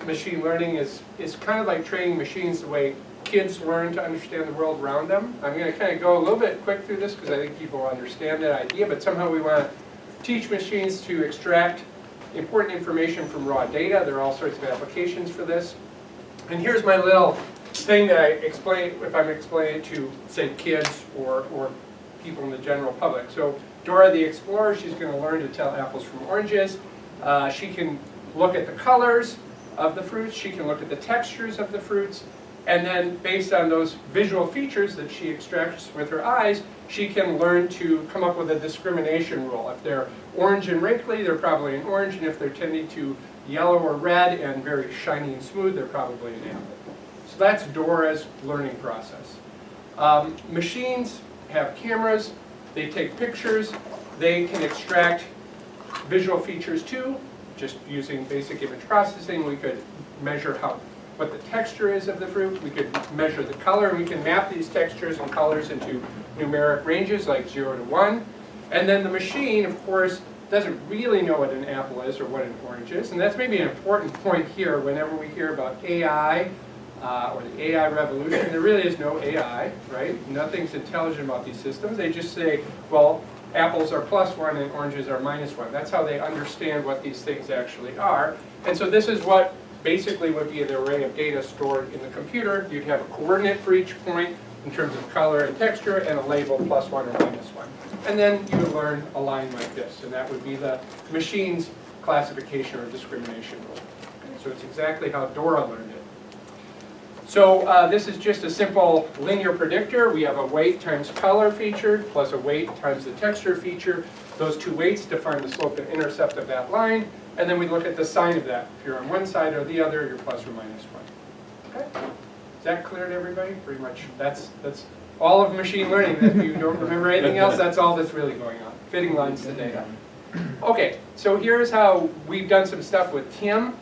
machine learning is kind of like training machines the way kids learn to understand the world around them. I'm going to kind of go a little bit quick through this because I think people understand that idea, but somehow we want to teach machines to extract important information from raw data. There are all sorts of applications for this. And here's my little thing that I explain if I'm explaining it to, say, kids or people in the general public. So Dora the Explorer, she's going to learn to tell apples from oranges. She can look at the colors of the fruits. She can look at the textures of the fruits. And then based on those visual features that she extracts with her eyes, she can learn to come up with a discrimination rule. If they're orange and wrinkly, they're probably an orange. And if they're tending to yellow or red and very shiny and smooth, they're probably an apple. So that's Dora's learning process. Machines have cameras. They take pictures. They can extract visual features too. Just using basic image processing, we could measure what the texture is of the fruit. We could measure the color. We can map these textures and colors into numeric ranges like 0 to 1. And then the machine, of course, doesn't really know what an apple is or what an orange is. And that's maybe an important point here whenever we hear about AI or the AI revolution. There really is no AI, right? Nothing's intelligent about these systems. They just say, well, apples are +1 and oranges are -1. That's how they understand what these things actually are. And so this is what basically would be an array of data stored in the computer. You'd have a coordinate for each point in terms of color and texture and a label +1 or -1. And then you would learn a line like this, and that would be the machine's classification or discrimination rule. So it's exactly how Dora learned it. So this is just a simple linear predictor. We have a weight times color feature plus a weight times the texture feature. Those two weights define the slope and intercept of that line. And then we look at the sign of that. If you're on one side or the other, you're +or -1. Okay? Is that clear to everybody? Pretty much. That's all of machine learning. If you don't remember anything else, that's all that's really going on. Fitting lines to data. Okay, so here's how we've done some stuff with TIM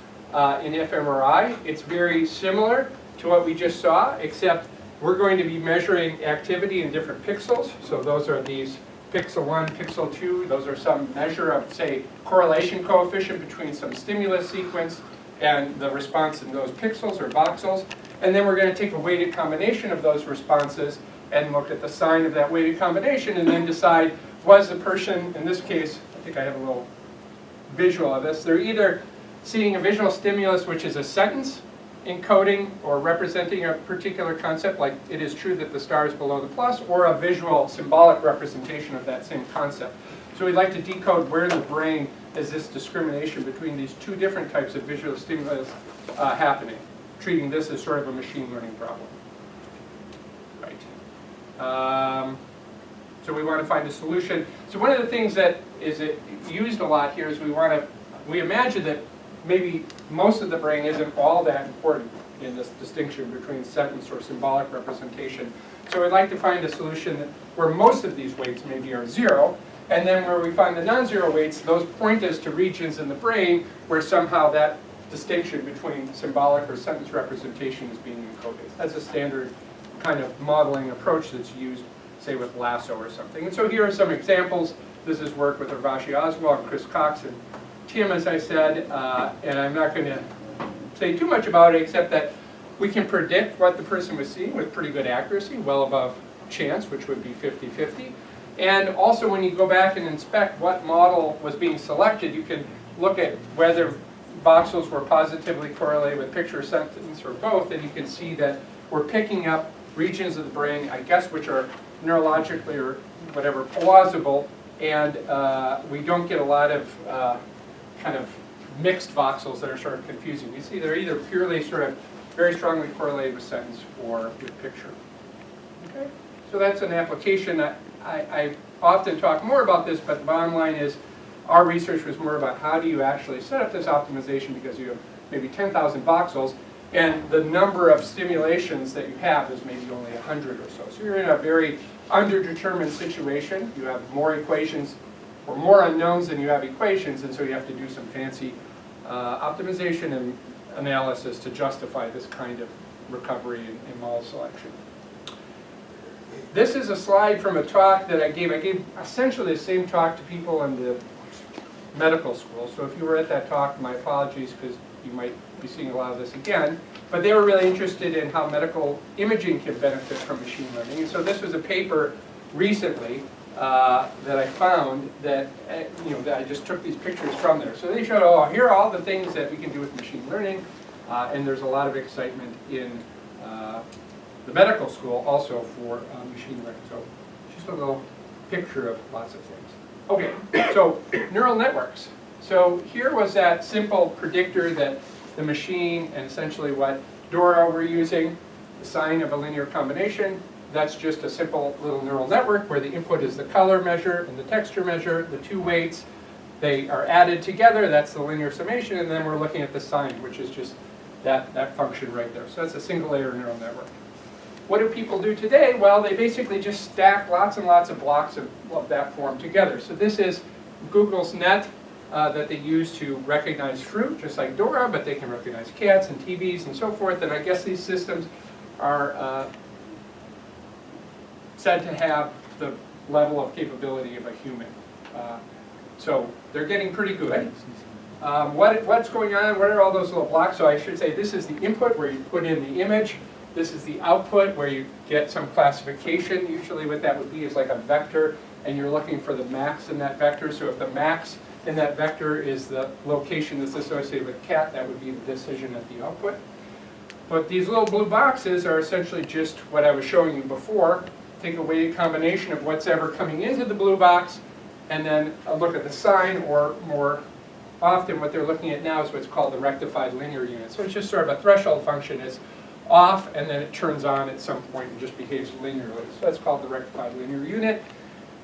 in fMRI. It's very similar to what we just saw, except we're going to be measuring activity in different pixels. So those are these pixel 1, pixel 2. Those are some measure of, say, correlation coefficient between some stimulus sequence and the response in those pixels or voxels. And then we're going to take a weighted combination of those responses and look at the sign of that weighted combination and then decide, was the person, in this case, I think I have a little visual of this, they're either seeing a visual stimulus which is a sentence encoding or representing a particular concept, like it is true that the star is below the plus, or a visual symbolic representation of that same concept. So we'd like to decode where in the brain is this discrimination between these two different types of visual stimulus happening, treating this as sort of a machine learning problem. Right. So we want to find a solution. So one of the things that is used a lot here is we imagine that maybe most of the brain isn't all that important in this distinction between sentence or symbolic representation. So we'd like to find a solution where most of these weights maybe are 0, and then where we find the non-zero weights, those point us to regions in the brain where somehow that distinction between symbolic or sentence representation is being encoded. That's a standard kind of modeling approach that's used, say, with Lasso or something. And so here are some examples. This is work with Urvashi Oswald and Chris Cox and TIM, as I said, and I'm not going to say too much about it except that we can predict what the person was seeing with pretty good accuracy, well above chance, which would be 50-50. And also when you go back and inspect what model was being selected, you can look at whether voxels were positively correlated with picture, sentence, or both, and you can see that we're picking up regions of the brain, I guess, which are neurologically or whatever plausible, and we don't get a lot of kind of mixed voxels that are sort of confusing. You see they're either purely sort of very strongly correlated with sentence or with picture. Okay, so that's an application. I often talk more about this, but the bottom line is our research was more about how do you actually set up this optimization because you have maybe 10,000 voxels and the number of stimulations that you have is maybe only 100 or so. So you're in a very underdetermined situation. You have more equations or more unknowns than you have equations, and so you have to do some fancy optimization and analysis to justify this kind of recovery in model selection. This is a slide from a talk that I gave. I gave essentially the same talk to people in the medical school. So if you were at that talk, my apologies, because you might be seeing a lot of this again. But they were really interested in how medical imaging can benefit from machine learning. And so this was a paper recently that I found that, that I just took these pictures from there. So they showed, oh, here are all the things that we can do with machine learning. And there's a lot of excitement in the medical school also for machine learning. So just a little picture of lots of things. Okay, so neural networks. So here was that simple predictor that the machine and essentially what Dora were using, the sign of a linear combination. That's just a simple little neural network where the input is the color measure and the texture measure, the two weights. They are added together, that's the linear summation, and then we're looking at the sign, which is just that function right there. So that's a single layer neural network. What do people do today? Well, they basically just stack lots and lots of blocks of that form together. So this is Google's net that they use to recognize fruit, just like Dora, but they can recognize cats and TVs and so forth. And I guess these systems are said to have the level of capability of a human. So they're getting pretty good. What's going on? What are all those little blocks? So I should say this is the input where you put in the image. This is the output where you get some classification. Usually what that would be is like a vector, and you're looking for the max in that vector. So if the max in that vector is the location that's associated with cat, that would be the decision at the output. But these little blue boxes are essentially just what I was showing you before. Take a weighted combination of what's ever coming into the blue box, and then look at the sign, or more often what they're looking at now is what's called the rectified linear unit. So it's just sort of a threshold function. It's off, and then it turns on at some point and just behaves linearly. So that's called the rectified linear unit.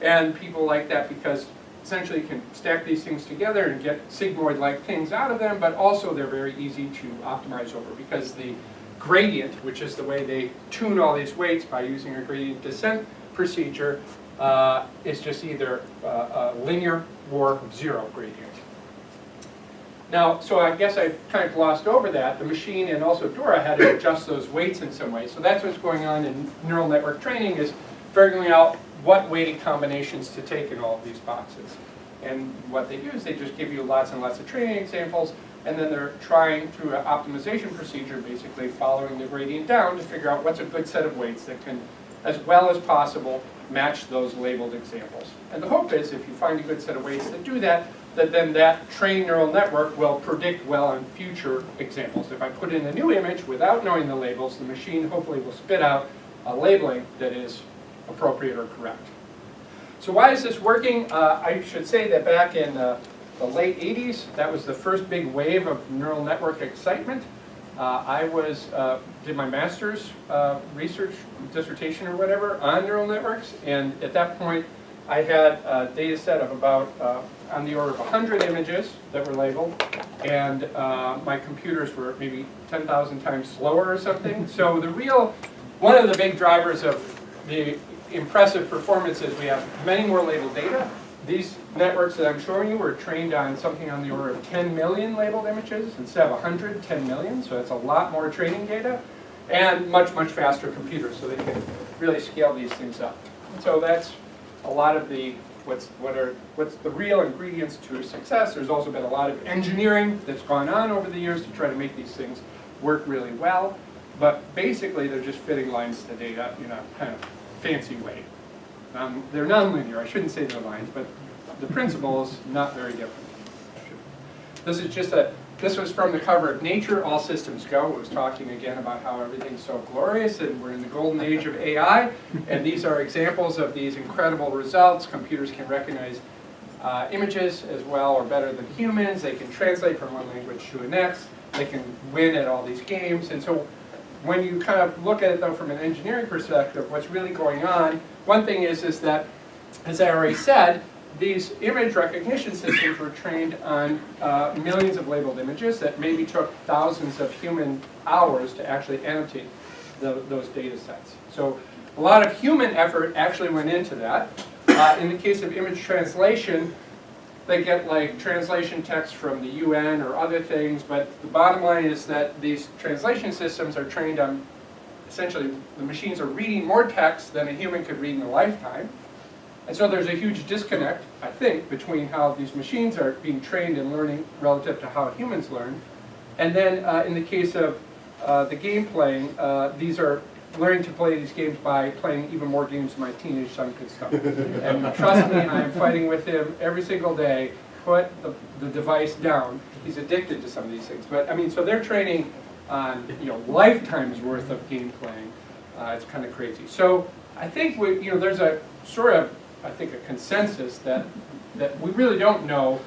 And people like that because essentially you can stack these things together and get sigmoid-like things out of them, but also they're very easy to optimize over because the gradient, which is the way they tune all these weights by using a gradient descent procedure, is just either linear or zero gradient. Now, so I guess I kind of glossed over that. The machine and also Dora had to adjust those weights in some way. So that's what's going on in neural network training, is figuring out what weighted combinations to take in all of these boxes. And what they do is they just give you lots and lots of training examples, and then they're trying through an optimization procedure, basically following the gradient down to figure out what's a good set of weights that can, as well as possible, match those labeled examples. And the hope is, if you find a good set of weights that do that, then that trained neural network will predict well on future examples. If I put in a new image without knowing the labels, the machine hopefully will spit out a labeling that is appropriate or correct. So why is this working? I should say that back in the late 80s, that was the first big wave of neural network excitement. I did my master's research dissertation or whatever on neural networks, and at that point I had a data set of about on the order of 100 images that were labeled, and my computers were maybe 10,000 times slower or something. So one of the big drivers of the impressive performance is we have many more labeled data. These networks that I'm showing you were trained on something on the order of 10 million labeled images instead of 100, 10 million, so that's a lot more training data, and much, much faster computers, so they can really scale these things up. So that's a lot of the what's the real ingredients to success. There's also been a lot of engineering that's gone on over the years to try to make these things work really well, but basically they're just fitting lines to data in a kind of fancy way. They're nonlinear. I shouldn't say they're lines, but the principle is not very different. This was from the cover of Nature, All Systems Go. It was talking again about how everything's so glorious and we're in the golden age of AI. And these are examples of these incredible results. Computers can recognize images as well or better than humans. They can translate from one language to the next. They can win at all these games. And so when you kind of look at it, though, from an engineering perspective, what's really going on, one thing is that, as I already said, these image recognition systems were trained on millions of labeled images that maybe took thousands of human hours to actually annotate those data sets. So a lot of human effort actually went into that. In the case of image translation, they get like translation text from the UN or other things, but the bottom line is that these translation systems are trained on, essentially, the machines are reading more text than a human could read in a lifetime. And so there's a huge disconnect, I think, between how these machines are being trained and learning relative to how humans learn. And then in the case of the game playing, these are learning to play these games by playing even more games than my teenage son could stop. And trust me, I am fighting with him every single day. Put the device down. He's addicted to some of these things. But I mean, so they're training on lifetimes worth of game playing. It's kind of crazy. So I think there's a sort of a consensus that we really don't know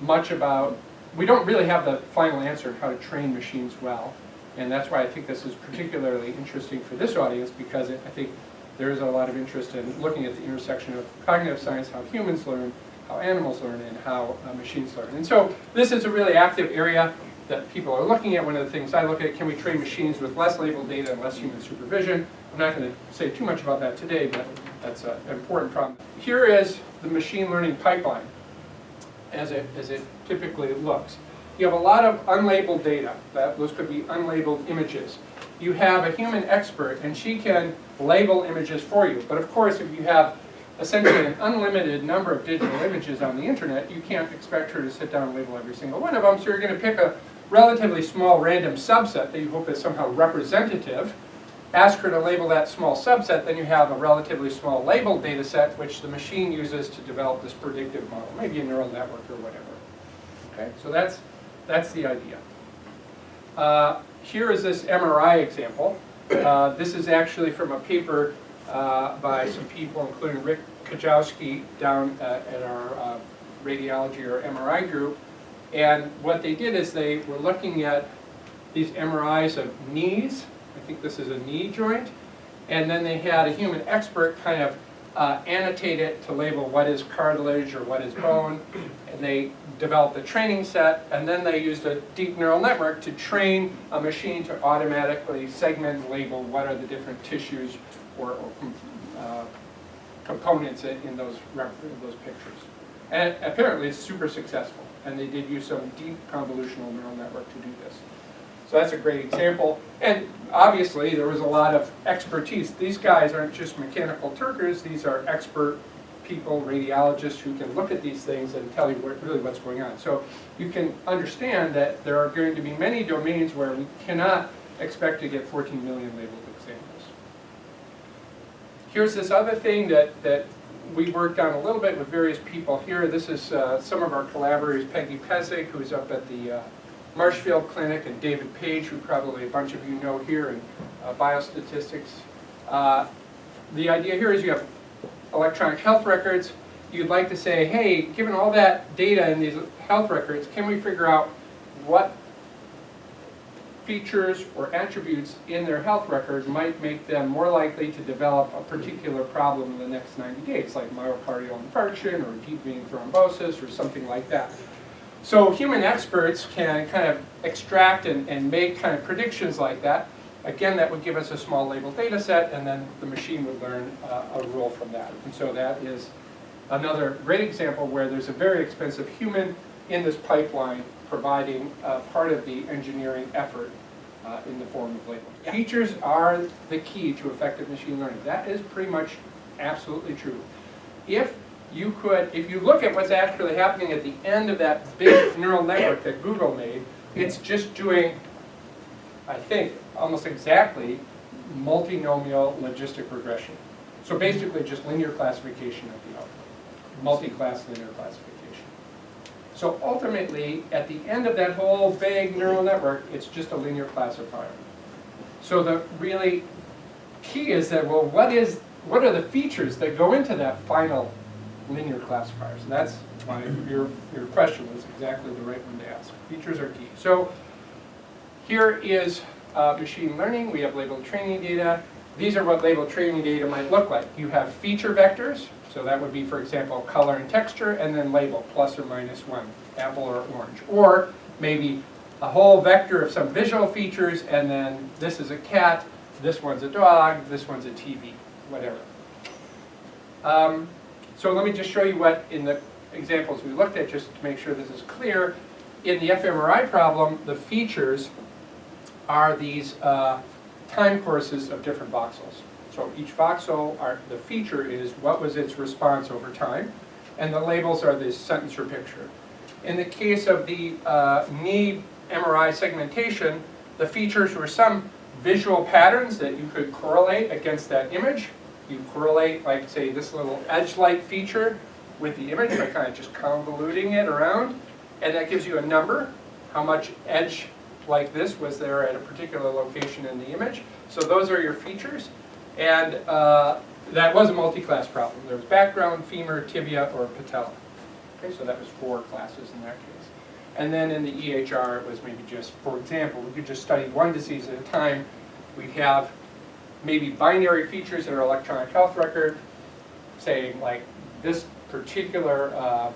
much about. We don't really have the final answer of how to train machines well. And that's why I think this is particularly interesting for this audience, because I think there is a lot of interest in looking at the intersection of cognitive science, how humans learn, how animals learn, and how machines learn. And so this is a really active area that people are looking at. One of the things I look at, can we train machines with less labeled data and less human supervision? I'm not going to say too much about that today, but that's an important problem. Here is the machine learning pipeline as it typically looks. You have a lot of unlabeled data. Those could be unlabeled images. You have a human expert, and she can label images for you. But of course, if you have essentially an unlimited number of digital images on the internet, you can't expect her to sit down and label every single one of them. So you're going to pick a relatively small random subset that you hope is somehow representative, ask her to label that small subset, then you have a relatively small labeled data set which the machine uses to develop this predictive model, maybe a neural network or whatever. Okay, so that's the idea. Here is this MRI example. This is actually from a paper by some people, including Rick Kajowski down at our radiology or MRI group. And what they did is they were looking at these MRIs of knees. I think this is a knee joint. And then they had a human expert kind of annotate it to label what is cartilage or what is bone. And they developed a training set, and then they used a deep neural network to train a machine to automatically segment and label what are the different tissues or components in those pictures. And apparently it's super successful. And they did use some deep convolutional neural network to do this. So that's a great example. And obviously there was a lot of expertise. These guys aren't just mechanical Turkers, these are expert people, radiologists, who can look at these things and tell you really what's going on. So you can understand that there are going to be many domains where we cannot expect to get 14 million labeled examples. Here's this other thing that we worked on a little bit with various people here. This is some of our collaborators, Peggy Pesek, who's up at the Marshfield Clinic, and David Page, who probably a bunch of you know here in biostatistics. The idea here is you have electronic health records. You'd like to say, hey, given all that data in these health records, can we figure out what features or attributes in their health records might make them more likely to develop a particular problem in the next 90 days, like myocardial infarction or deep vein thrombosis or something like that. So human experts can kind of extract and make kind of predictions like that. Again, that would give us a small labeled data set, and then the machine would learn a rule from that. And so that is another great example where there's a very expensive human in this pipeline providing part of the engineering effort in the form of labeling. Yeah. Features are the key to effective machine learning. That is pretty much absolutely true. If you look at what's actually happening at the end of that big neural network that Google made, it's just doing, I think, almost exactly multinomial logistic regression. So basically just linear classification of the output, multi-class linear classification. So ultimately, at the end of that whole big neural network, it's just a linear classifier. So the really key is that, well, what are the features that go into that final linear classifier? So that's why your question was exactly the right one to ask. Features are key. So here is machine learning. We have labeled training data. These are what labeled training data might look like. You have feature vectors. So that would be, for example, color and texture, and then label plus or minus 1, apple or orange. Or maybe a whole vector of some visual features, and then this is a cat, this one's a dog, this one's a TV, whatever. So let me just show you what, in the examples we looked at, just to make sure this is clear. In the fMRI problem, the features are these time courses of different voxels. So each voxel, the feature is what was its response over time, and the labels are this sentence or picture. In the case of the knee MRI segmentation, the features were some visual patterns that you could correlate against that image. You correlate, like, say, this little edge-like feature with the image by kind of just convoluting it around, and that gives you a number, how much edge like this was there at a particular location in the image. So those are your features, and that was a multi-class problem. There was background, femur, tibia, or patella. Okay, so that was 4 classes in that case. And then in the EHR, it was maybe just, for example, we could just study one disease at a time. We'd have maybe binary features in our electronic health record, saying like this particular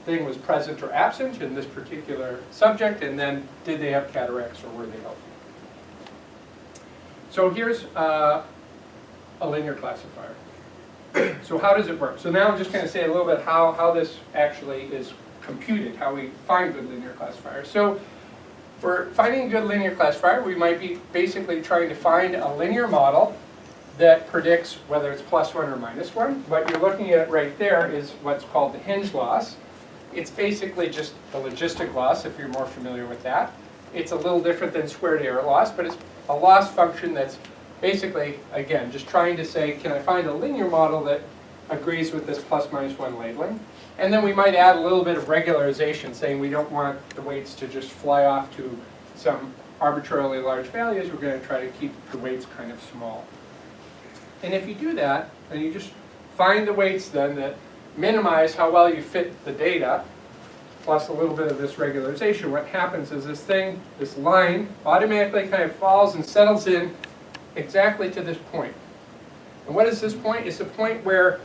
thing was present or absent in this particular subject, and then did they have cataracts or were they healthy? So here's a linear classifier. So how does it work? So now I'm just going to say a little bit how this actually is computed, how we find good linear classifiers. So for finding a good linear classifier, we might be basically trying to find a linear model that predicts whether it's +1 or -1. What you're looking at right there is what's called the hinge loss. It's basically just the logistic loss, if you're more familiar with that. It's a little different than squared error loss, but it's a loss function that's basically, again, just trying to say, can I find a linear model that agrees with this +-1 labeling? And then we might add a little bit of regularization, saying we don't want the weights to just fly off to some arbitrarily large values. We're going to try to keep the weights kind of small. And if you do that, then you just find the weights then that minimize how well you fit the data, plus a little bit of this regularization. What happens is this thing, this line, automatically kind of falls and settles in exactly to this point. And what is this point? It's a point where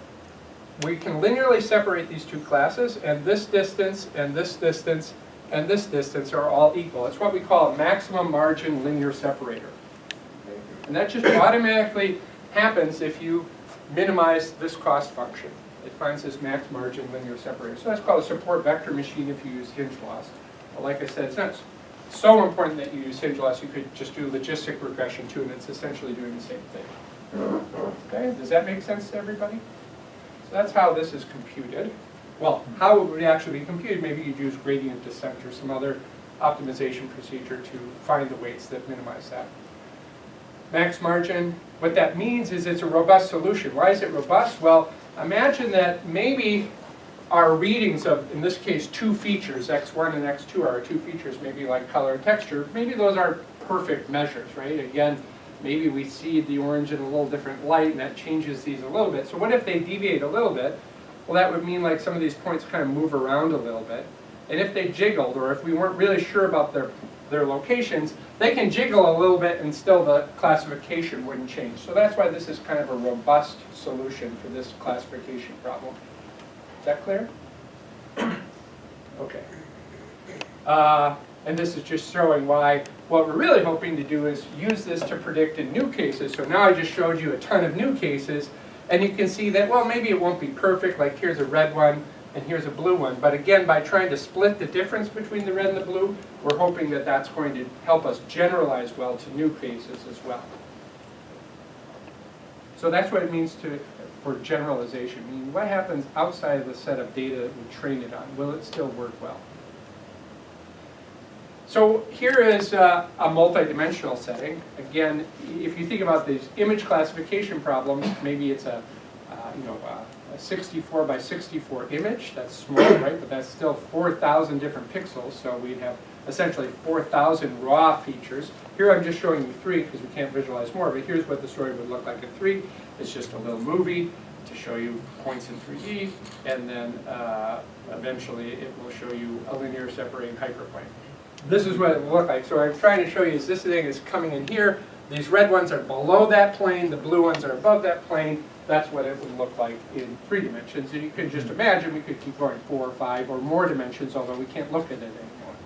we can linearly separate these two classes, and this distance, and this distance, and this distance are all equal. It's what we call a maximum margin linear separator. And that just automatically happens if you minimize this cost function. It finds this max margin linear separator. So that's called a support vector machine if you use hinge loss. But like I said, it's not so important that you use hinge loss. You could just do logistic regression too, and it's essentially doing the same thing. Okay, does that make sense to everybody? So that's how this is computed. Well, how it would actually be computed, maybe you'd use gradient descent or some other optimization procedure to find the weights that minimize that. Max margin, what that means is it's a robust solution. Why is it robust? Well, imagine that maybe our readings of, in this case, 2 features, x1 and x2 are 2 features, maybe like color and texture, maybe those aren't perfect measures, right? Again, maybe we see the orange in a little different light, and that changes these a little bit. So what if they deviate a little bit? Well, that would mean like some of these points kind of move around a little bit. And if they jiggled, or if we weren't really sure about their locations, they can jiggle a little bit and still the classification wouldn't change. So that's why this is kind of a robust solution for this classification problem. Is that clear? Okay. And this is just showing why what we're really hoping to do is use this to predict in new cases. So now I just showed you a ton of new cases, and you can see that, well, maybe it won't be perfect, like here's a red one and here's a blue one. But again, by trying to split the difference between the red and the blue, we're hoping that that's going to help us generalize well to new cases as well. So that's what it means for generalization. I mean, what happens outside of the set of data that we train it on? Will it still work well? So here is a multidimensional setting. Again, if you think about these image classification problems, maybe it's a 64 by 64 image. That's small, right? But that's still 4,000 different pixels. So we'd have essentially 4,000 raw features. Here I'm just showing you 3 because we can't visualize more. But here's what the story would look like in 3. It's just a little movie to show you points in 3D, and then eventually it will show you a linear separating hyperplane. This is what it will look like. So what I'm trying to show you is this thing is coming in here. These red ones are below that plane. The blue ones are above that plane. That's what it would look like in 3 dimensions. And you could just imagine we could keep going 4 or 5 or more dimensions, although we can't look at it anymore.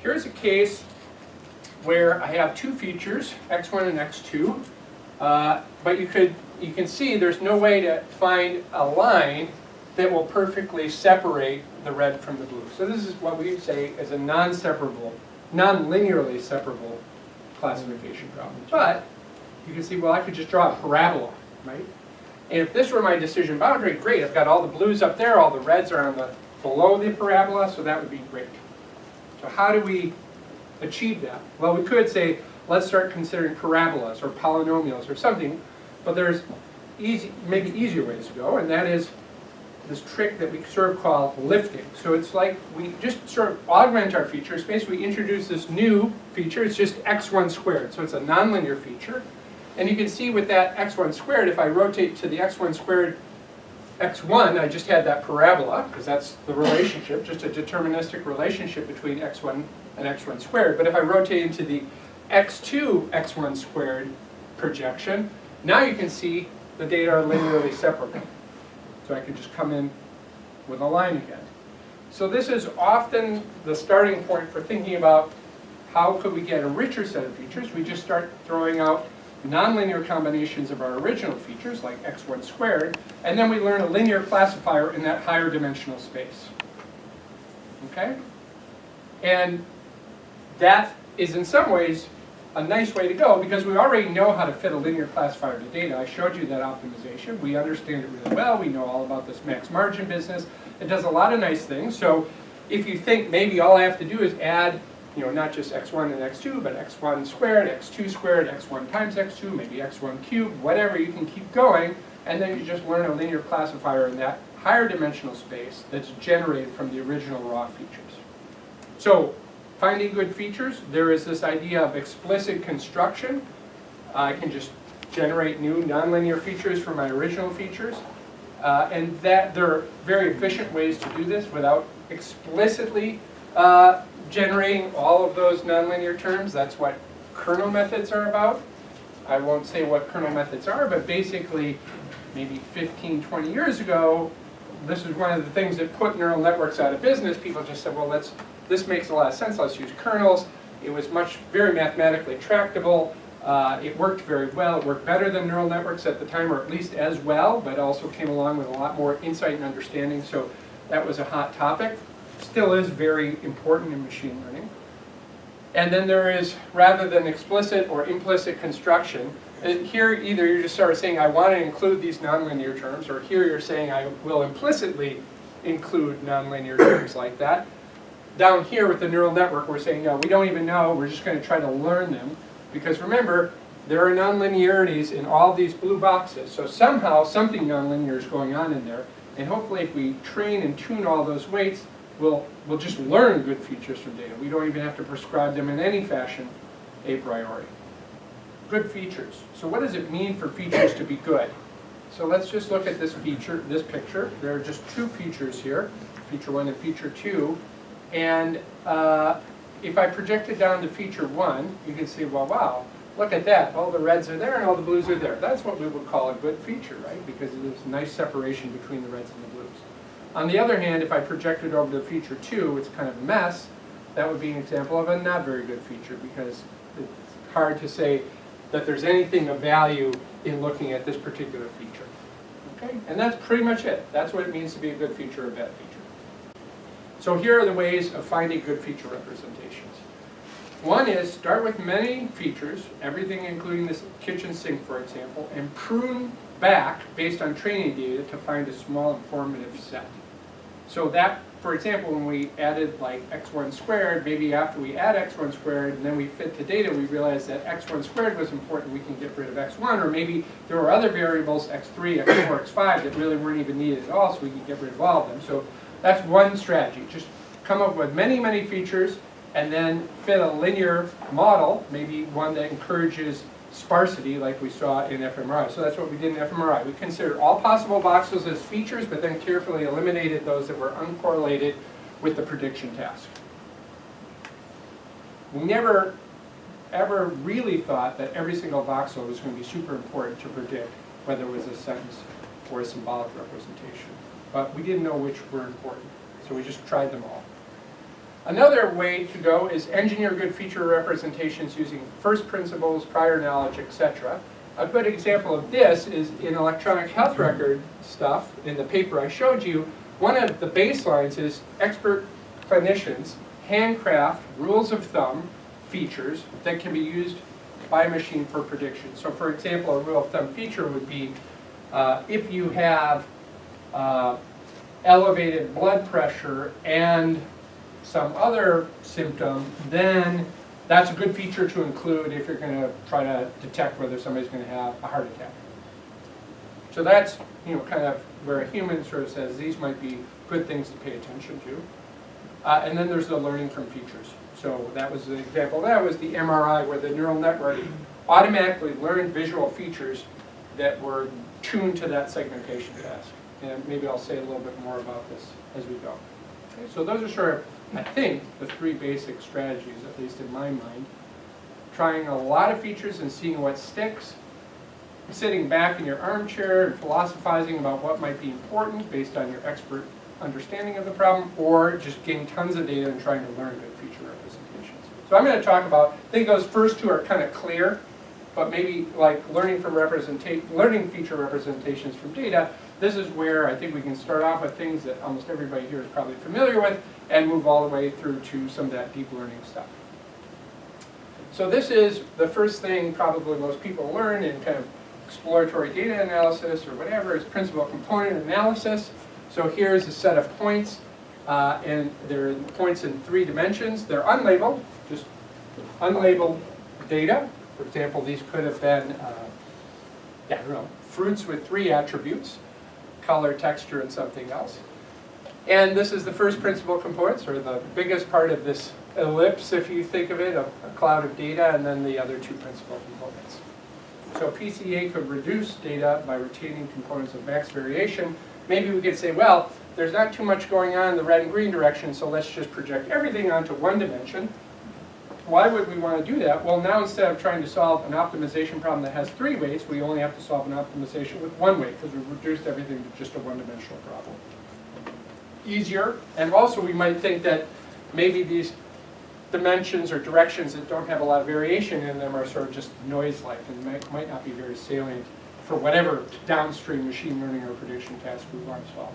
Here's a case where I have 2 features, x1 and x2. But you can see there's no way to find a line that will perfectly separate the red from the blue. So this is what we say is a non-separable, non-linearly separable classification problem. But you can see, well, I could just draw a parabola, right? And if this were my decision boundary, great, I've got all the blues up there, all the reds are on the below the parabola, so that would be great. So how do we achieve that? Well, we could say, let's start considering parabolas or polynomials or something, but there's maybe easier ways to go, and that is this trick that we sort of call lifting. So it's like we just sort of augment our features. Basically, we introduce this new feature. It's just x1 squared, so it's a nonlinear feature. And you can see with that x1 squared, if I rotate to the x1 squared x1, I just had that parabola, because that's the relationship, just a deterministic relationship between x1 and x1 squared. But if I rotate into the x2 x1 squared projection, now you can see the data are linearly separable. So I can just come in with a line again. So this is often the starting point for thinking about how could we get a richer set of features. We just start throwing out nonlinear combinations of our original features, like x1 squared, and then we learn a linear classifier in that higher dimensional space. Okay? And that is in some ways a nice way to go, because we already know how to fit a linear classifier to data. I showed you that optimization. We understand it really well. We know all about this max margin business. It does a lot of nice things. So if you think maybe all I have to do is add, not just x1 and x2, but x1 squared, x2 squared, x1 times x2, maybe x1 cubed, whatever, you can keep going, and then you just learn a linear classifier in that higher dimensional space that's generated from the original raw features. So finding good features, there is this idea of explicit construction. I can just generate new nonlinear features from my original features. And that there are very efficient ways to do this without explicitly generating all of those nonlinear terms. That's what kernel methods are about. I won't say what kernel methods are, but basically maybe 15, 20 years ago, this is one of the things that put neural networks out of business. People just said, well, this makes a lot of sense, let's use kernels. It was very mathematically tractable. It worked very well. It worked better than neural networks at the time, or at least as well, but also came along with a lot more insight and understanding. So that was a hot topic. Still is very important in machine learning. And then there is, rather than explicit or implicit construction, here either you're just sort of saying, I want to include these nonlinear terms, or here you're saying, I will implicitly include nonlinear terms like that. Down here with the neural network, we're saying, no, we don't even know. We're just going to try to learn them. Because remember, there are nonlinearities in all these blue boxes. So somehow, something nonlinear is going on in there. And hopefully, if we train and tune all those weights, we'll just learn good features from data. We don't even have to prescribe them in any fashion a priori. Good features. So what does it mean for features to be good? So let's just look at this picture. There are just two features here, feature 1 and feature 2. And if I project it down to feature 1, you can see, well, wow, look at that. All the reds are there and all the blues are there. That's what we would call a good feature, right? Because there's a nice separation between the reds and the blues. On the other hand, if I project it over to feature 2, it's kind of a mess. That would be an example of a not very good feature, because it's hard to say that there's anything of value in looking at this particular feature. Okay? And that's pretty much it. That's what it means to be a good feature or a bad feature. So here are the ways of finding good feature representations. One is start with many features, everything including this kitchen sink, for example, and prune back based on training data to find a small informative set. So that, for example, when we added like x1 squared, maybe after we add x1 squared and then we fit the data, we realized that x1 squared was important, we can get rid of x1, or maybe there were other variables, x3, x4, x5, that really weren't even needed at all, so we can get rid of all of them. So that's one strategy. Just come up with many, many features and then fit a linear model, maybe one that encourages sparsity like we saw in fMRI. So that's what we did in fMRI. We considered all possible voxels as features, but then carefully eliminated those that were uncorrelated with the prediction task. We never ever really thought that every single voxel was going to be super important to predict whether it was a sentence or a symbolic representation. But we didn't know which were important, so we just tried them all. Another way to go is engineer good feature representations using first principles, prior knowledge, etc. A good example of this is in electronic health record stuff. In the paper I showed you, one of the baselines is expert clinicians handcraft rules of thumb features that can be used by a machine for prediction. So for example, a rule of thumb feature would be if you have elevated blood pressure and some other symptom, then that's a good feature to include if you're going to try to detect whether somebody's going to have a heart attack. So that's, kind of where a human sort of says these might be good things to pay attention to. And then there's the learning from features. So that was the example. That was the MRI, where the neural network automatically learned visual features that were tuned to that segmentation task. And maybe I'll say a little bit more about this as we go. Okay, so those are sort of, I think, the three basic strategies, at least in my mind. Trying a lot of features and seeing what sticks. Sitting back in your armchair and philosophizing about what might be important based on your expert understanding of the problem, or just getting tons of data and trying to learn good feature representations. So I'm going to talk about, I think those first two are kind of clear, but maybe like learning feature representations from data, this is where I think we can start off with things that almost everybody here is probably familiar with and move all the way through to some of that deep learning stuff. So this is the first thing probably most people learn in kind of exploratory data analysis or whatever, is principal component analysis. So here's a set of points, and they're points in 3 dimensions. They're unlabeled, just unlabeled data. For example, these could have been, fruits with 3 attributes: color, texture, and something else. And this is the first principal component, or the biggest part of this ellipse, if you think of it, a cloud of data, and then the other 2 principal components. So PCA could reduce data by retaining components of max variation. Maybe we could say, well, there's not too much going on in the red and green direction, so let's just project everything onto 1 dimension. Why would we want to do that? Well, now instead of trying to solve an optimization problem that has 3 weights, we only have to solve an optimization with 1 weight, because we've reduced everything to just a 1-dimensional problem. Easier, and also we might think that maybe these dimensions or directions that don't have a lot of variation in them are sort of just noise-like and might not be very salient for whatever downstream machine learning or prediction task we want to solve.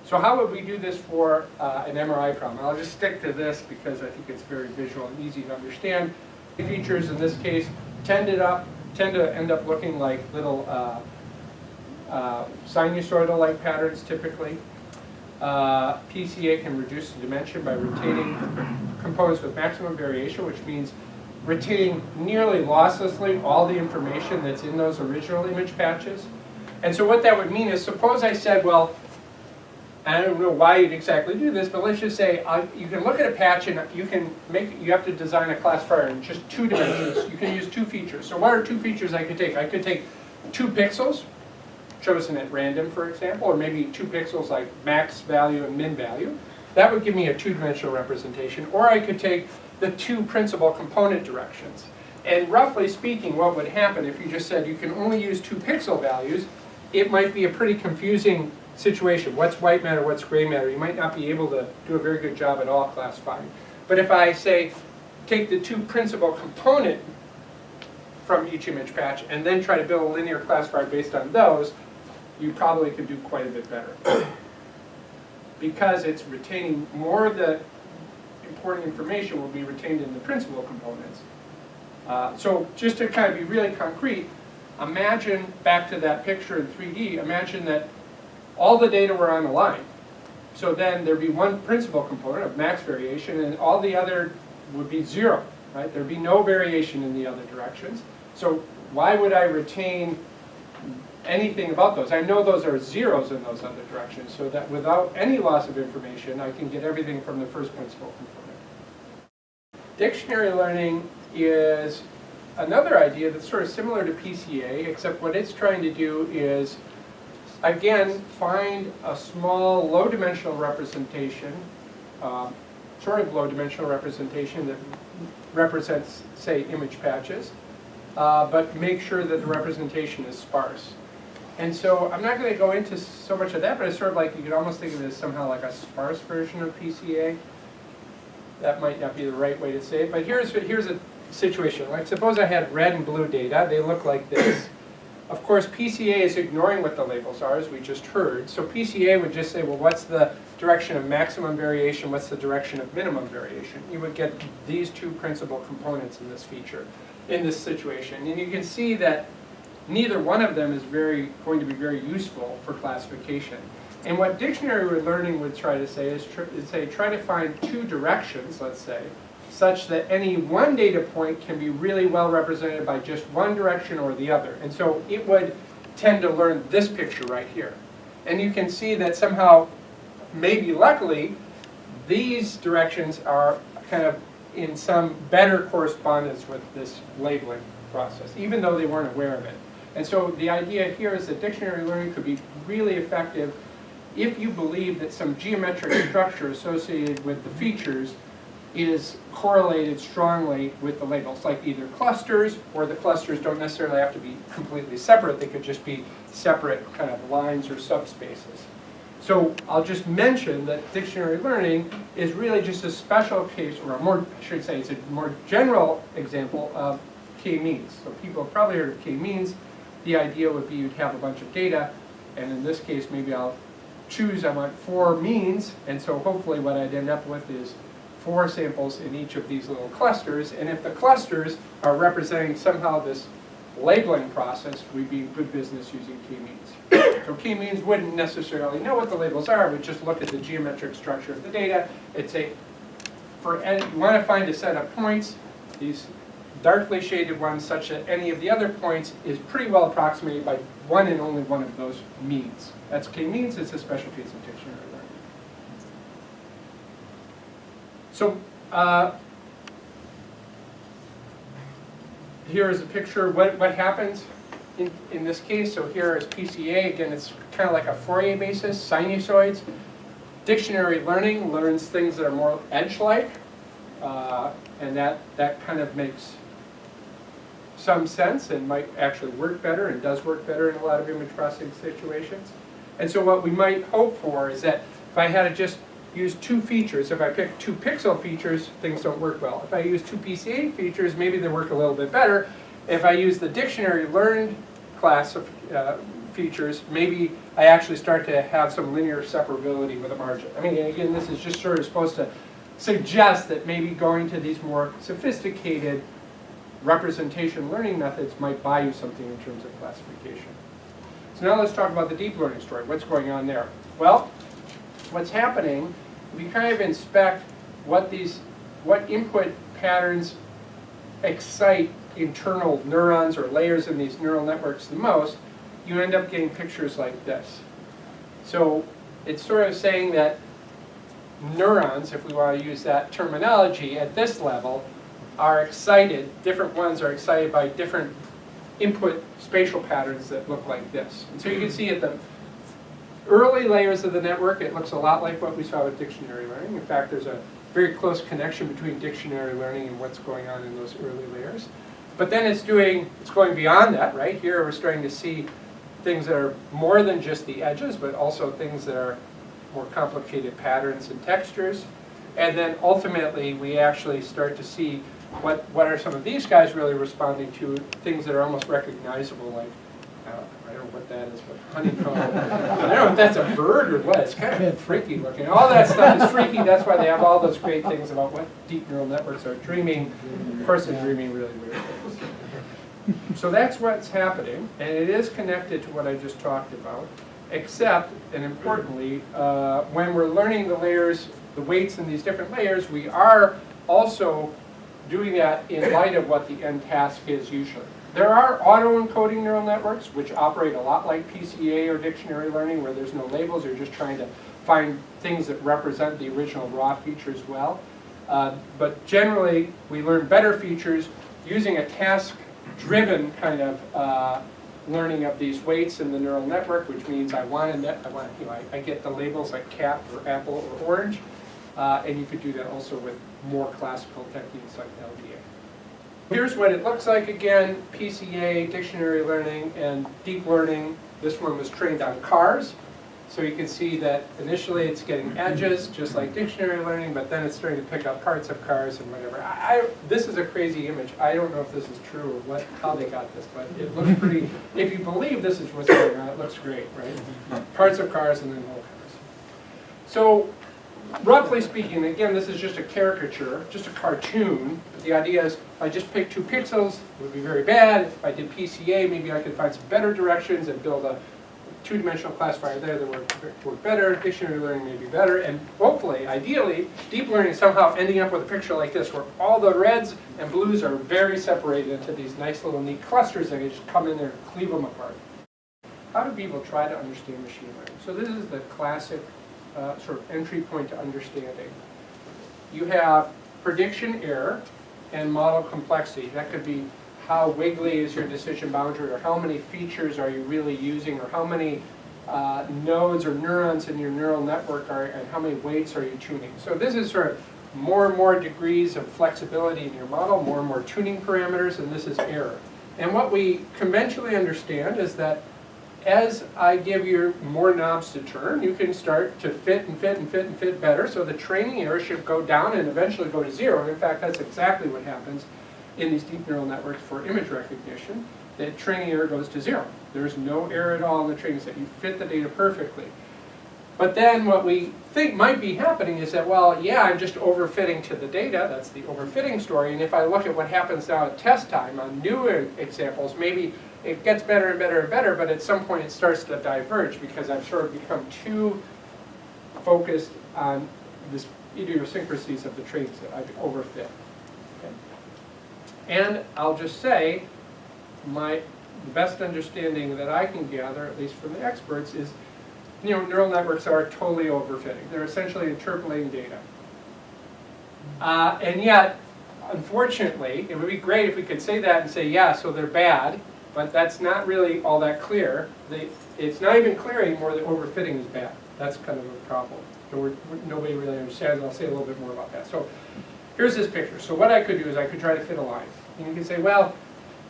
So how would we do this for an MRI problem? I'll just stick to this because I think it's very visual and easy to understand. Features in this case tend to end up looking like little sinusoidal-like patterns typically. PCA can reduce the dimension by retaining components with maximum variation, which means retaining nearly losslessly all the information that's in those original image patches. And so what that would mean is, suppose I said, well, I don't know why you'd exactly do this, but let's just say you can look at a patch and you have to design a classifier in just 2 dimensions. You can use 2 features. So what are 2 features I could take? I could take 2 pixels, chosen at random, for example, or maybe 2 pixels like max value and min value. That would give me a 2-dimensional representation. Or I could take the 2 principal component directions. And roughly speaking, what would happen if you just said you can only use 2 pixel values, it might be a pretty confusing situation. What's white matter, what's gray matter? You might not be able to do a very good job at all classifying. But if I say, take the 2 principal component from each image patch and then try to build a linear classifier based on those, you probably could do quite a bit better. Because it's retaining more of the important information will be retained in the principal components. So just to kind of be really concrete, imagine, back to that picture in 3D, imagine that all the data were on a line. So then there'd be 1 principal component of max variation, and all the other would be 0, right? There'd be no variation in the other directions. So why would I retain anything about those? I know those are zeros in those other directions, so that without any loss of information, I can get everything from the first principal component. Dictionary learning is another idea that's sort of similar to PCA, except what it's trying to do is, again, find a small low-dimensional representation, sort of low-dimensional representation that represents, say, image patches, but make sure that the representation is sparse. And so I'm not going to go into so much of that, but it's sort of like you could almost think of it as somehow like a sparse version of PCA. That might not be the right way to say it, but here's a situation. Like, suppose I had red and blue data. They look like this. Of course, PCA is ignoring what the labels are, as we just heard. So PCA would just say, well, what's the direction of maximum variation? What's the direction of minimum variation? You would get these 2 principal components in this feature, in this situation. And you can see that neither one of them is going to be very useful for classification. And what dictionary learning would try to say is try to find two directions, let's say, such that any one data point can be really well represented by just one direction or the other. And so it would tend to learn this picture right here. And you can see that somehow, maybe luckily, these directions are kind of in some better correspondence with this labeling process, even though they weren't aware of it. And so the idea here is that dictionary learning could be really effective if you believe that some geometric structure associated with the features is correlated strongly with the labels, like either clusters, or the clusters don't necessarily have to be completely separate. They could just be separate kind of lines or subspaces. So I'll just mention that dictionary learning is really just a special case, or a more, I should say, it's a more general example of k-means. So people have probably heard of k-means. The idea would be you'd have a bunch of data, and in this case, maybe I'll choose, I want 4 means, and so hopefully what I'd end up with is 4 samples in each of these little clusters, and if the clusters are representing somehow this labeling process, we'd be in good business using k-means. So k-means wouldn't necessarily know what the labels are, but just look at the geometric structure of the data. It's a, you want to find a set of points, these darkly shaded ones, such that any of the other points is pretty well approximated by one and only one of those means. That's k-means, it's a special case of dictionary learning. So here is a picture of what happens in this case. So here is PCA. Again, it's kind of like a Fourier basis, sinusoids. Dictionary learning learns things that are more edge-like, and that kind of makes some sense and might actually work better and does work better in a lot of image processing situations. And so what we might hope for is that if I had to just use 2 features, if I pick 2 pixel features, things don't work well. If I use 2 PCA features, maybe they work a little bit better. If I use the dictionary learned class of features, maybe I actually start to have some linear separability with a margin. I mean, again, this is just sort of supposed to suggest that maybe going to these more sophisticated representation learning methods might buy you something in terms of classification. So now let's talk about the deep learning story. What's going on there? Well, what's happening, if you kind of inspect what input patterns excite internal neurons or layers in these neural networks the most, you end up getting pictures like this. So it's sort of saying that neurons, if we want to use that terminology, at this level are excited, different ones are excited by different input spatial patterns that look like this. And so you can see at the early layers of the network, it looks a lot like what we saw with dictionary learning. In fact, there's a very close connection between dictionary learning and what's going on in those early layers. But then it's going beyond that, right? Here we're starting to see things that are more than just the edges, but also things that are more complicated patterns and textures. And then ultimately, we actually start to see what are some of these guys really responding to, things that are almost recognizable, like, I don't know what that is, but honeycomb. I don't know if that's a bird or what. It's kind of freaky looking. All that stuff is freaky. That's why they have all those great things about what deep neural networks are dreaming. Of course, they're dreaming really weird things. So that's what's happening, and it is connected to what I just talked about, except, and importantly, when we're learning the layers, the weights in these different layers, we are also doing that in light of what the end task is usually. There are auto-encoding neural networks which operate a lot like PCA or dictionary learning, where there's no labels, you're just trying to find things that represent the original raw features well. But generally, we learn better features using a task-driven kind of learning of these weights in the neural network, which means I get the labels like cat or apple or orange, and you could do that also with more classical techniques like LDA. Here's what it looks like again: PCA, dictionary learning, and deep learning. This one was trained on cars. So you can see that initially it's getting edges, just like dictionary learning, but then it's starting to pick up parts of cars and whatever. This is a crazy image. I don't know if this is true or how they got this, but it looks pretty, if you believe this is what's going on, it looks great, right? Parts of cars and then whole cars. So roughly speaking, again, this is just a caricature, just a cartoon. The idea is if I just pick 2 pixels, it would be very bad. If I did PCA, maybe I could find some better directions and build a two-dimensional classifier there that work better, dictionary learning may be better, and hopefully, ideally, deep learning is somehow ending up with a picture like this, where all the reds and blues are very separated into these nice little neat clusters that you just come in there and cleave them apart. How do people try to understand machine learning? So this is the classic sort of entry point to understanding. You have prediction error and model complexity. That could be how wiggly is your decision boundary, or how many features are you really using, or how many nodes or neurons in your neural network are, and how many weights are you tuning. So this is sort of more and more degrees of flexibility in your model, more and more tuning parameters, and this is error. And what we conventionally understand is that as I give you more knobs to turn, you can start to fit and fit and fit and fit better, so the training error should go down and eventually go to zero. And in fact, that's exactly what happens in these deep neural networks for image recognition. The training error goes to zero. There's no error at all in the training set. You fit the data perfectly. But then what we think might be happening is that, well, yeah, I'm just overfitting to the data. That's the overfitting story. And if I look at what happens now at test time on new examples, maybe it gets better and better and better, but at some point it starts to diverge because I've sort of become too focused on this idiosyncrasies of the traits that I've overfit. Okay? And I'll just say, the best understanding that I can gather, at least from the experts, is neural networks are totally overfitting. They're essentially interpolating data. And yet, unfortunately, it would be great if we could say that and say, yeah, so they're bad, but that's not really all that clear. It's not even clear anymore that overfitting is bad. That's kind of a problem. So nobody really understands. I'll say a little bit more about that. So here's this picture. So what I could do is I could try to fit a line. And you can say, well,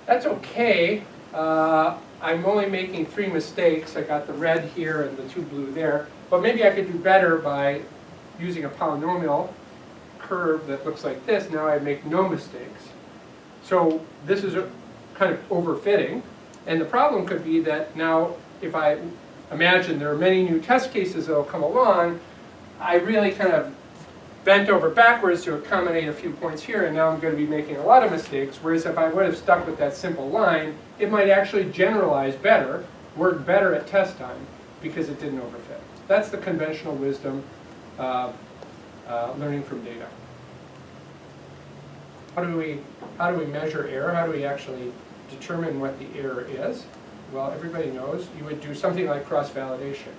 that's okay. I'm only making 3 mistakes. I got the red here and the 2 blue there. But maybe I could do better by using a polynomial curve that looks like this. Now I make no mistakes. So this is a kind of overfitting. And the problem could be that now if I imagine there are many new test cases that will come along, I really kind of bent over backwards to accommodate a few points here, and now I'm going to be making a lot of mistakes, whereas if I would have stuck with that simple line, it might actually generalize better, work better at test time, because it didn't overfit. That's the conventional wisdom of learning from data. How do we measure error? How do we actually determine what the error is? Well, everybody knows you would do something like cross-validation.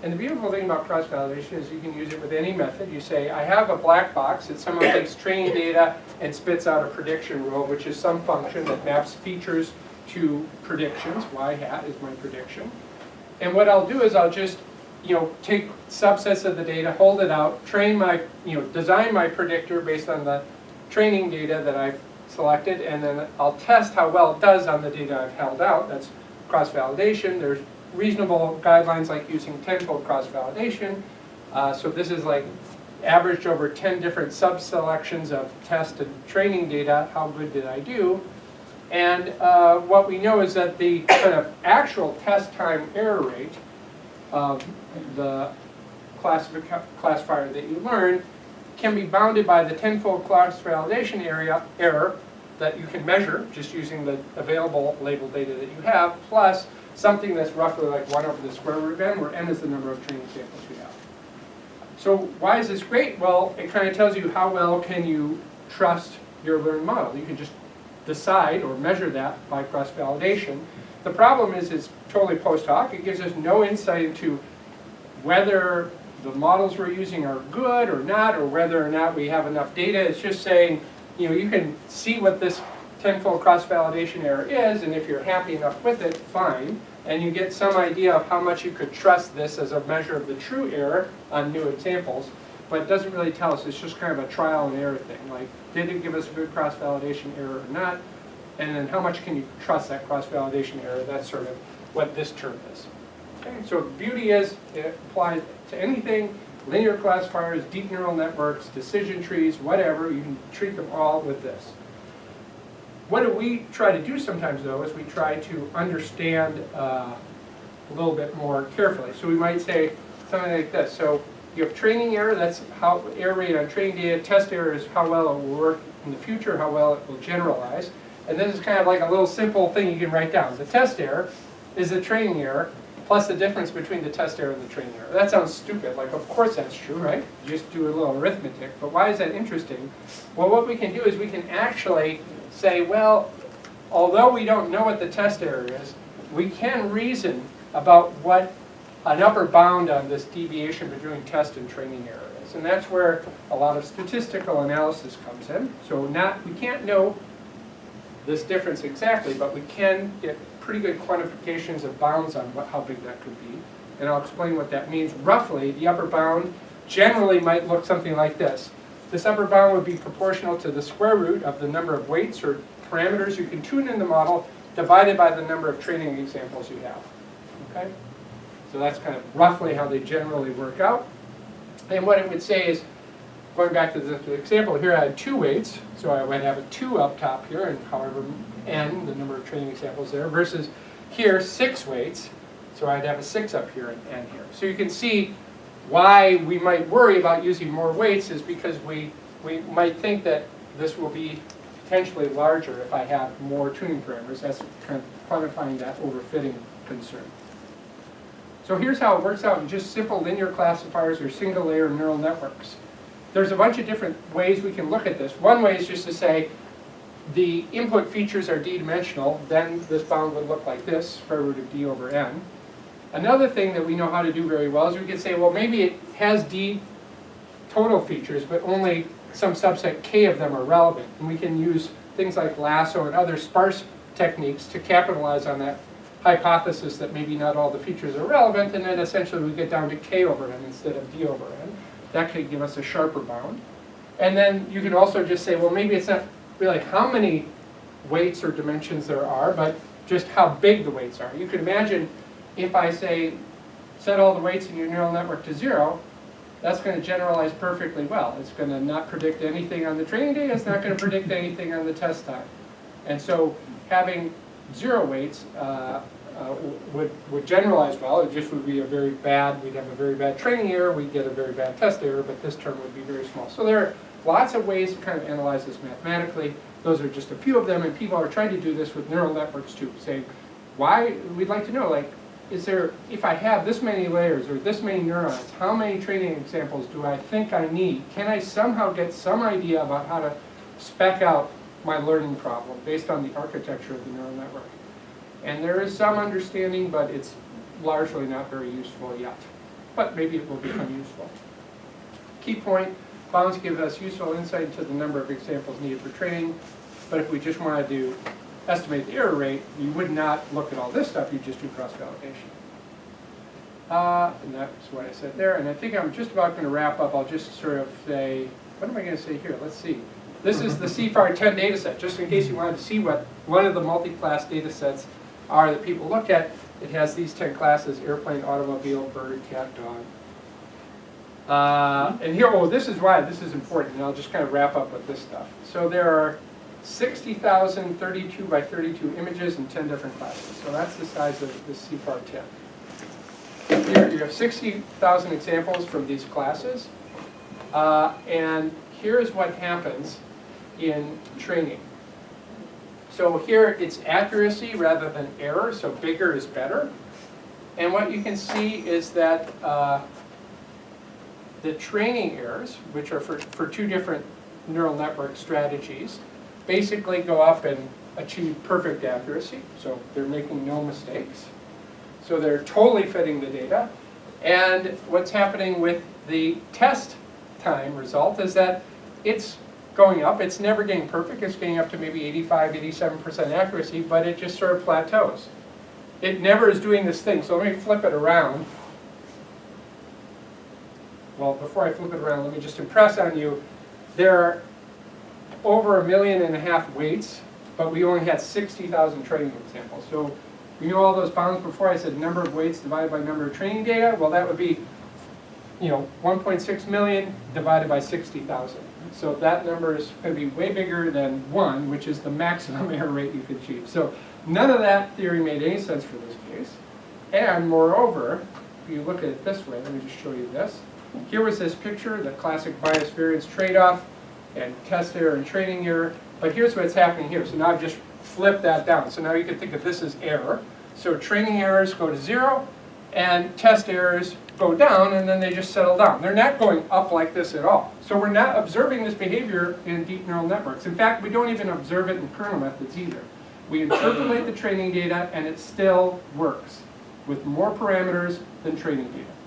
And the beautiful thing about cross-validation is you can use it with any method. You say, I have a black box that somehow takes training data and spits out a prediction rule, which is some function that maps features to predictions. Y hat is my prediction. And what I'll do is I'll just take subsets of the data, hold it out, train my, design my predictor based on the training data that I've selected, and then I'll test how well it does on the data I've held out. That's cross-validation. There's reasonable guidelines like using tenfold cross-validation. So this is like averaged over 10 different sub-selections of test and training data. How good did I do? And what we know is that the kind of actual test time error rate of the classifier that you learn can be bounded by the tenfold cross-validation error that you can measure just using the available labeled data that you have, plus something that's roughly like 1 over the square root of n, where n is the number of training samples you have. So why is this great? Well, it kind of tells you how well can you trust your learned model. You can just decide or measure that by cross-validation. The problem is it's totally post hoc. It gives us no insight into whether the models we're using are good or not, or whether or not we have enough data. It's just saying, you can see what this tenfold cross-validation error is, and if you're happy enough with it, fine. And you get some idea of how much you could trust this as a measure of the true error on new examples. But it doesn't really tell us. It's just kind of a trial and error thing. Like, did it give us a good cross-validation error or not? And then how much can you trust that cross-validation error? That's sort of what this term is. Okay? So the beauty is it applies to anything. Linear classifiers, deep neural networks, decision trees, whatever. You can treat them all with this. What do we try to do sometimes, though, is we try to understand a little bit more carefully. So we might say something like this. So you have training error, that's how error rate on training data. Test error is how well it will work in the future, how well it will generalize. And this is kind of like a little simple thing you can write down. The test error is the training error, plus the difference between the test error and the training error. That sounds stupid, like of course that's true, right? Just do a little arithmetic, but why is that interesting? Well, what we can do is we can actually say, well, although we don't know what the test error is, we can reason about what an upper bound on this deviation between test and training error is. And that's where a lot of statistical analysis comes in. So we can't know this difference exactly, but we can get pretty good quantifications of bounds on how big that could be. And I'll explain what that means. Roughly, the upper bound generally might look something like this. This upper bound would be proportional to the square root of the number of weights or parameters you can tune in the model divided by the number of training examples you have. Okay? So that's kind of roughly how they generally work out. And what it would say is, going back to the example here, I had 2 weights, so I would have a 2 up top here, and however n, the number of training examples there, versus here 6 weights, so I'd have a 6 up here and n here. So you can see why we might worry about using more weights is because we might think that this will be potentially larger if I have more tuning parameters. That's kind of quantifying that overfitting concern. So here's how it works out in just simple linear classifiers or single layer neural networks. There's a bunch of different ways we can look at this. One way is just to say the input features are d-dimensional, then this bound would look like this, square root of d over n. Another thing that we know how to do very well is we could say, well, maybe it has d total features, but only some subset k of them are relevant. And we can use things like lasso and other sparse techniques to capitalize on that hypothesis that maybe not all the features are relevant, and then essentially we get down to k over n instead of d over n. That could give us a sharper bound. And then you can also just say, well, maybe it's not really how many weights or dimensions there are, but just how big the weights are. You could imagine if I say, set all the weights in your neural network to 0, that's going to generalize perfectly well. It's going to not predict anything on the training data. It's not going to predict anything on the test time. And so having 0 weights would generalize well. It just would be a very bad, we'd have a very bad training error, we'd get a very bad test error, but this term would be very small. So there are lots of ways to kind of analyze this mathematically. Those are just a few of them, and people are trying to do this with neural networks too, saying, why, we'd like to know, like, is there, if I have this many layers or this many neurons, how many training examples do I think I need? Can I somehow get some idea about how to spec out my learning problem based on the architecture of the neural network? And there is some understanding, but it's largely not very useful yet. But maybe it will become useful. Key point, bounds give us useful insight into the number of examples needed for training. But if we just wanted to estimate the error rate, you would not look at all this stuff, you just do cross-validation. And that's what I said there. And I think I'm just about going to wrap up. I'll just sort of say, what am I going to say here? Let's see. This is the CFAR 10 data set, just in case you wanted to see what one of the multi-class data sets are that people look at. It has these 10 classes: airplane, automobile, bird, cat, dog. And here, oh, this is why this is important, and I'll just kind of wrap up with this stuff. So there are 60,000 32 by 32 images in 10 different classes. So that's the size of the CFAR 10. Here you have 60,000 examples from these classes. And here's what happens in training. So here it's accuracy rather than error, so bigger is better. And what you can see is that the training errors, which are for 2 different neural network strategies, basically go up and achieve perfect accuracy. So they're making no mistakes. So they're totally fitting the data. And what's happening with the test time result is that it's going up. It's never getting perfect. It's getting up to maybe 85, 87% accuracy, but it just sort of plateaus. It never is doing this thing. So let me flip it around. Well, before I flip it around, let me just impress on you, there are over 1.5 million weights, but we only had 60,000 training examples. So we knew all those bounds before. I said number of weights divided by number of training data. Well, that would be 1.6 million divided by 60,000. So that number is going to be way bigger than 1, which is the maximum error rate you could achieve. So none of that theory made any sense for this case. And moreover, if you look at it this way, let me just show you this. Here was this picture, the classic bias variance trade-off and test error and training error. But here's what's happening here. So now I've just flipped that down. So now you can think of this as error. So training errors go to 0, and test errors go down, and then they just settle down. They're not going up like this at all. So we're not observing this behavior in deep neural networks. In fact, we don't even observe it in kernel methods either. We interpolate the training data, and it still works with more parameters than training data.